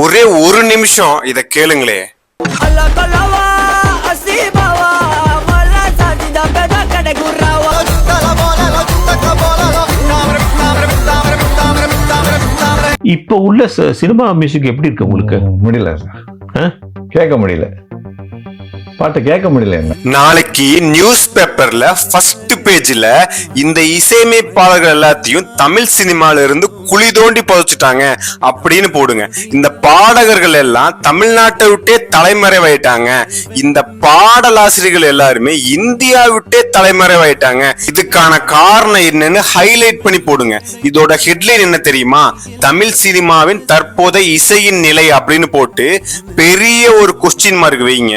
ஒரே ஒரு நிமிஷம் இத கேளுங்களே. இப்ப உள்ள சினிமா மியூசிக் எப்படி இருக்கு உங்களுக்கு? முடியல சார், கேட்க முடியல, பாட்டு கேட்க முடியல. என்ன நாளைக்கு நியூஸ் பேப்பர்ல ஃபர்ஸ்ட் பேஜ்ல இந்த இசையமைப்பாளர்கள் எல்லாத்தையும் தமிழ் சினிமால இருந்து குழி தோண்டி புதைச்சிட்டாங்க அப்படின்னு போடுங்க. இந்த பாடகர்கள் எல்லாம் தமிழ்நாட்டை விட்டே தலைமறைவாயிட்டாங்க, இந்த பாடலாசிரியர்கள் எல்லாருமே இந்தியா விட்டே தலைமறைவாயிட்டாங்க, இதுக்கான காரணம் என்னன்னு ஹைலைட் பண்ணி போடுங்க. இதோட ஹெட்லைன் என்ன தெரியுமா? தமிழ் சினிமாவின் தற்போதைய இசையின் நிலை அப்படின்னு போட்டு பெரிய ஒரு கொஸ்டின் மார்க் வைங்க.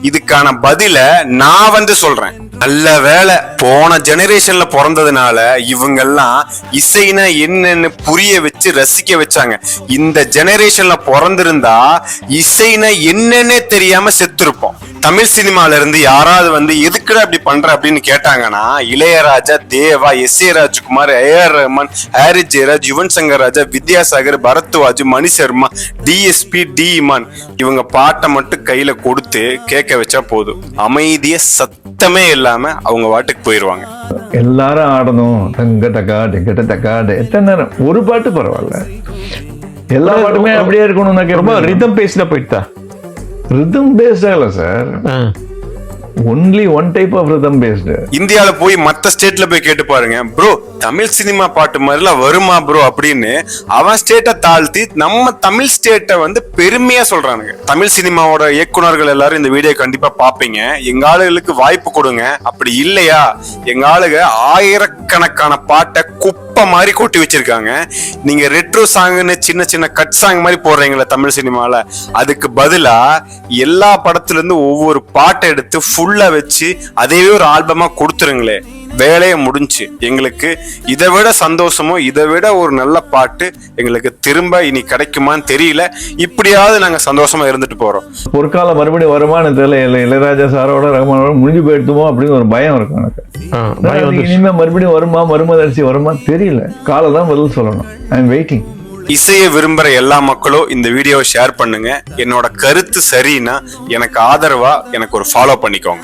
இதுக்கான பதில நான் சொல்றேன். நல்ல வேலை போன ஜெனரேஷன்ல பிறந்ததுனால இவங்கெல்லாம் இசைனா என்னன்னு புரிய வச்சு ரசிக்க வச்சாங்க. இந்த ஜெனரேஷன்ல பிறந்திருந்தா இசைனா என்னன்னே தெரியாம செத்துருப்போம். தமிழ் சினிமால இருந்து யாராவது எதுக்குடா அப்படி பண்ற அப்படின்னு கேட்டாங்கன்னா, Ilaiyaraaja, Deva, S.A. Rajkumar, A.R. Rahman, Harris Jayaraj, Yuvan Shankar Raja, Vidyasagar, Bharadwaj, Mani Sharma, DSP, D. Imman இவங்க பாட்டை மட்டும் கையில கொடுத்து கேட்க வச்சா போதும், அமைதிய சத்தமே இல்லாம அவங்க வாட்டுக்கு போயிருவாங்க. எல்லாரும் ஆடணும், தங்க டக்கா டிக்கெட்ட டக்கா, எத்தனை நேரம் ஒரு பாட்டு பரவாயில்ல, எல்லா பாட்டுமே அப்படியே இருக்கணும். ரொம்ப ரிதம் பேஸ்ல போயிட்டா. ரிதம் பேஸ்டா இல்ல sir, only one type of rhythm based. இந்தியால போய் மத்த ஸ்டேட்ல போய் கேட்டு பாருங்க, ப்ரோ தமிழ் சினிமா பாட்டு மாதிரிலாம் வருமா ப்ரோ அப்படின்னு அவன் ஸ்டேட்டை தாழ்த்தி நம்ம தமிழ் ஸ்டேட்டை பெருமையா சொல்றானுங்க. தமிழ் சினிமாவோட இயக்குனர்கள் எல்லாரும் இந்த வீடியோ கண்டிப்பா பாப்பீங்க. எங்க ஆளுகளுக்கு வாய்ப்பு கொடுங்க. அப்படி இல்லையா எங்க ஆளுங்க ஆயிரக்கணக்கான பாட்டை குப்பை மாதிரி கொட்டி வச்சிருக்காங்க. நீங்க ரெட்ரோ சாங்னு சின்ன சின்ன கட் சாங் மாதிரி போடுறீங்களா தமிழ் சினிமால, அதுக்கு பதிலா எல்லா படத்துல இருந்து ஒவ்வொரு பாட்டை எடுத்து ஃபுல்லா வச்சு அதையே ஒரு ஆல்பமா கொடுத்துருங்களே, வேலையை முடிஞ்சு. எங்களுக்கு இதை விட சந்தோஷமோ இதை விட ஒரு நல்ல பாட்டு எங்களுக்கு திரும்ப இனி கிடைக்குமான்னு தெரியல. இப்படியாவது நாங்க சந்தோஷமா இருந்துட்டு போறோம். ஒரு காலம் மறுபடியும் வருமானு தெரியல, இளையராஜா சாரோட ரஹ்மானோட முடிஞ்சு போயிடுமோ அப்படின்னு ஒரு பயம் இருக்கும் எனக்கு. இனிமே மறுபடியும் வருமா, மறுமலர்ச்சி வருமா தெரியல. காலம் தான் பதில் சொல்லணும். I am waiting. இசையை விரும்புற எல்லா மக்களும் இந்த வீடியோவை ஷேர் பண்ணுங்க. என்னோட கருத்து சரின்னா எனக்கு ஆதரவா எனக்கு ஒரு ஃபாலோ பண்ணிக்கோங்க.